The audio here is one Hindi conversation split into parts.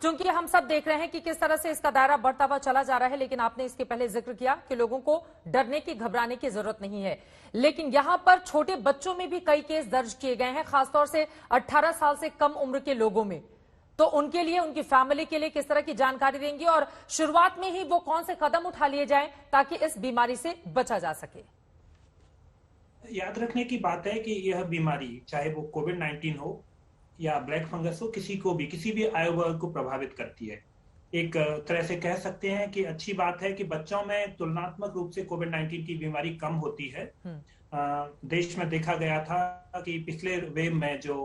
क्योंकि हम सब देख रहे हैं कि किस तरह से इसका दायरा बढ़ता हुआ चला जा रहा है, लेकिन आपने इसके पहले जिक्र किया कि लोगों को डरने की, घबराने की जरूरत नहीं है। लेकिन यहां पर छोटे बच्चों में भी कई केस दर्ज किए गए हैं, खासतौर से 18 साल से कम उम्र के लोगों में। तो उनके लिए, उनकी फैमिली के लिए किस तरह की जानकारी देंगे और शुरुआत में ही वो कौन से कदम उठा लिए जाएं ताकि इस बीमारी से बचा जा सके? याद रखने की बात है कि यह बीमारी, चाहे वो कोविड-19 हो या ब्लैक फंगस हो, किसी को भी, किसी भी आयु वर्ग को प्रभावित करती है। एक तरह से कह सकते हैं कि अच्छी बात है कि बच्चों में तुलनात्मक रूप से कोविड-19 की बीमारी कम होती है। देश में देखा गया था कि पिछले वेव में जो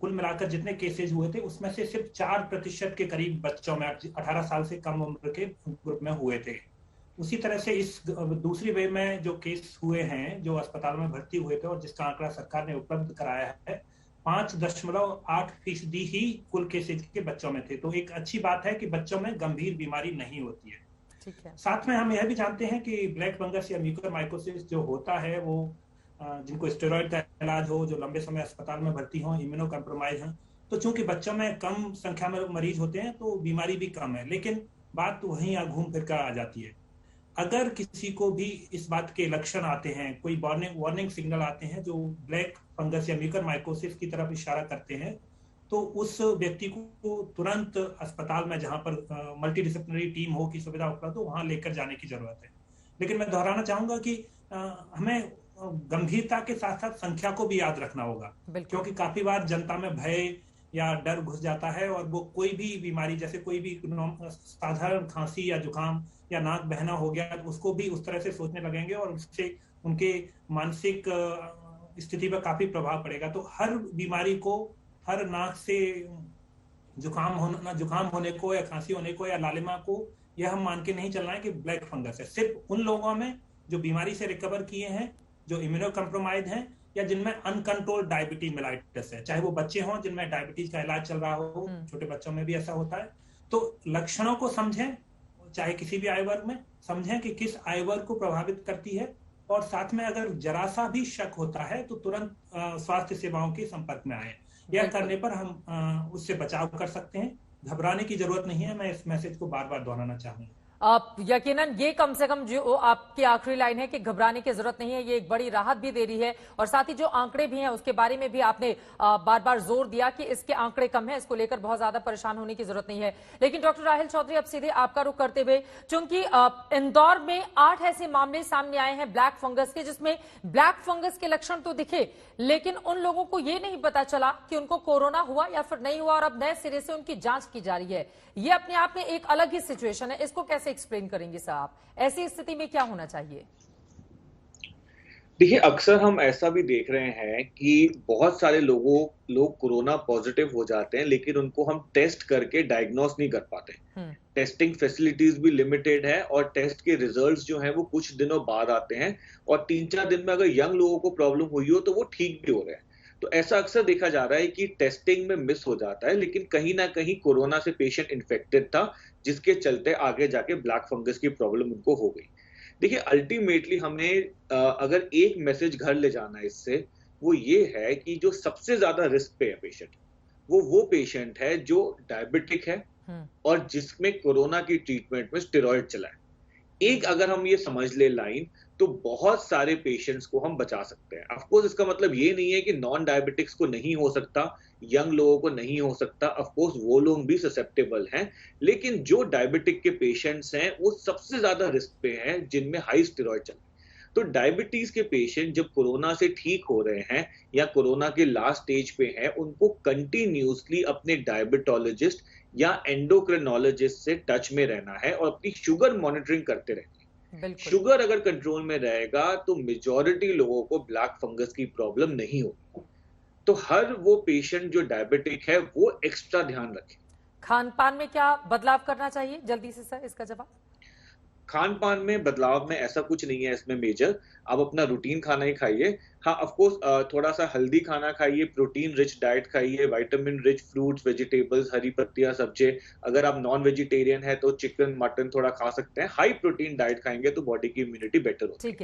कुल मिलाकर जितने केसेस हुए थे, उसमें से सिर्फ 4% के करीब बच्चों में 18 साल से कम उम्र के ग्रुप में हुए थे। उसी तरह से इस दूसरी वेव में जो केस हुए हैं, जो अस्पताल में भर्ती हुए थे और जिसका आंकड़ा सरकार ने उपलब्ध कराया है, 5.8% ही कुल केसेज के बच्चों में थे। तो एक अच्छी बात है कि बच्चों में गंभीर बीमारी नहीं होती है। ठीक है। साथ में हम यह भी जानते हैं कि ब्लैक फंगस या म्यूकरमाइकोसिस जो होता है, वो जिनको स्टेरॉइड का इलाज हो, जो लंबे समय अस्पताल में भर्ती हो, इम्यूनो कॉम्प्रोमाइज हैं, तो चूंकि बच्चों में कम संख्या में मरीज होते हैं तो बीमारी भी कम है। लेकिन बात तो वहीं घूम फिर कर आ जाती है। अगर किसी को भी इस बात के लक्षण आते हैं, कोई वार्निंग सिग्नल आते हैं जो ब्लैक फंगस या म्यूकरमाइकोसिस की तरफ इशारा करते हैं, तो उस व्यक्ति को तुरंत अस्पताल में, जहां पर मल्टी डिसिप्लिनरी टीम हो की सुविधा उपलब्ध हो, वहां लेकर जाने की जरूरत है। लेकिन मैं दोहराना चाहूंगा कि हमें गंभीरता के साथ साथ संख्या को भी याद रखना होगा, क्योंकि काफी बार जनता में भय या डर घुस जाता है और वो कोई भी बीमारी, जैसे कोई भी साधारण खांसी या जुकाम या नाक बहना हो गया, तो उसको भी उस तरह से सोचने लगेंगे और उससे उनके मानसिक स्थिति पर काफी प्रभाव पड़ेगा। तो हर बीमारी को, हर नाक से जुकाम होने को या खांसी होने को या लालिमा को यह हम मान के नहीं चलना है कि ब्लैक फंगस है। सिर्फ उन लोगों में जो बीमारी से रिकवर किए हैं, जो इम्यूनो कॉम्प्रोमाइज हैं, या जिनमें अनकंट्रोल्ड डायबिटीज मेलाइटिस है, चाहे वो बच्चे हों जिनमें डायबिटीज का इलाज चल रहा हो, छोटे बच्चों में भी ऐसा होता है। तो लक्षणों को समझें, चाहे किसी भी आयु वर्ग में, समझें कि किस आयु वर्ग को प्रभावित करती है, और साथ में अगर जरा सा भी शक होता है तो तुरंत स्वास्थ्य सेवाओं के संपर्क में आए। यह करने पर हम उससे बचाव कर सकते हैं। घबराने की जरूरत नहीं है। मैं इस मैसेज को बार बार दोहराना चाहूंगा। यकीनन ये कम से कम जो आपकी आखिरी लाइन है कि घबराने की जरूरत नहीं है, ये एक बड़ी राहत भी दे रही है। और साथ ही जो आंकड़े भी हैं उसके बारे में भी आपने बार बार जोर दिया कि इसके आंकड़े कम है, इसको लेकर बहुत ज्यादा परेशान होने की जरूरत नहीं है। लेकिन डॉक्टर राहिल चौधरी, अब सीधे आपका रुख करते हुए, क्योंकि इंदौर में 8 ऐसे मामले सामने आए हैं ब्लैक फंगस के, जिसमें ब्लैक फंगस के लक्षण तो दिखे, लेकिन उन लोगों को ये नहीं पता चला कि उनको कोरोना हुआ या फिर नहीं हुआ, और अब नए सिरे से उनकी जांच की जा रही है। ये अपने आप में एक अलग ही सिचुएशन है। इसको कैसे एक्सप्लेन करेंगे साहब? ऐसी स्थिति में क्या होना चाहिए? देखिए, अक्सर हम ऐसा भी देख रहे हैं कि बहुत सारे लोग कोरोना पॉजिटिव हो जाते हैं, लेकिन उनको हम टेस्ट करके डायग्नोस नहीं कर पाते। टेस्टिंग फैसिलिटीज भी लिमिटेड है और टेस्ट के रिजल्ट्स जो हैं वो कुछ दिनों बाद आते हैं, और 3-4 दिन में अगर यंग लोगों को प्रॉब्लम हुई हो तो वो ठीक भी हो रहे हैं। तो ऐसा अक्सर देखा जा रहा है कि टेस्टिंग में मिस हो जाता है, लेकिन कहीं ना कहीं कोरोना से पेशेंट इन्फेक्टेड था, जिसके चलते आगे जाके ब्लैक फंगस की प्रॉब्लम उनको हो गई। देखिए, अल्टीमेटली हमें अगर एक मैसेज घर ले जाना है इससे, वो ये है कि जो सबसे ज्यादा रिस्क पे है पेशेंट, वो पेशेंट है जो डायबिटिक है और जिसमें कोरोना की ट्रीटमेंट में स्टेरॉइड चला है। एक अगर हम ये समझ ले लाइन, तो बहुत सारे पेशेंट्स को हम बचा सकते हैं। ऑफ कोर्स इसका मतलब ये नहीं है कि नॉन डायबिटिक्स को नहीं हो सकता, यंग लोगों को नहीं हो सकता। ऑफ कोर्स वो लोग भी ससेप्टेबल हैं, लेकिन जो डायबिटिक के पेशेंट्स हैं वो सबसे ज्यादा रिस्क पे हैं, जिनमें हाई स्टेरॉइड चल रहा है। तो डायबिटीज के पेशेंट जब कोरोना से ठीक हो रहे हैं या कोरोना के लास्ट स्टेज पे हैं, उनको कंटिन्यूसली अपने डायबिटोलॉजिस्ट या एंडोक्रिनोलॉजिस्ट से टच में रहना है और अपनी शुगर मॉनिटरिंग करते रहना है। शुगर अगर कंट्रोल में रहेगा तो मेजॉरिटी लोगों को ब्लैक फंगस की प्रॉब्लम नहीं होगी। तो हर वो पेशेंट जो डायबिटिक है वो एक्स्ट्रा ध्यान रखे। खान पान में क्या बदलाव करना चाहिए? जल्दी से सर इसका जवाब। खान पान में बदलाव में ऐसा कुछ नहीं है इसमें मेजर, आप अपना रूटीन खाना ही खाइए। हाँ, ऑफ कोर्स थोड़ा सा हेल्दी खाना खाइए, प्रोटीन रिच डाइट खाइए, विटामिन रिच फ्रूट्स, वेजिटेबल्स, हरी पत्तियां, सब्जी। अगर आप नॉन वेजिटेरियन है तो चिकन, मटन थोड़ा खा सकते हैं। हाई प्रोटीन डाइट खाएंगे तो बॉडी की इम्यूनिटी बेटर होती है।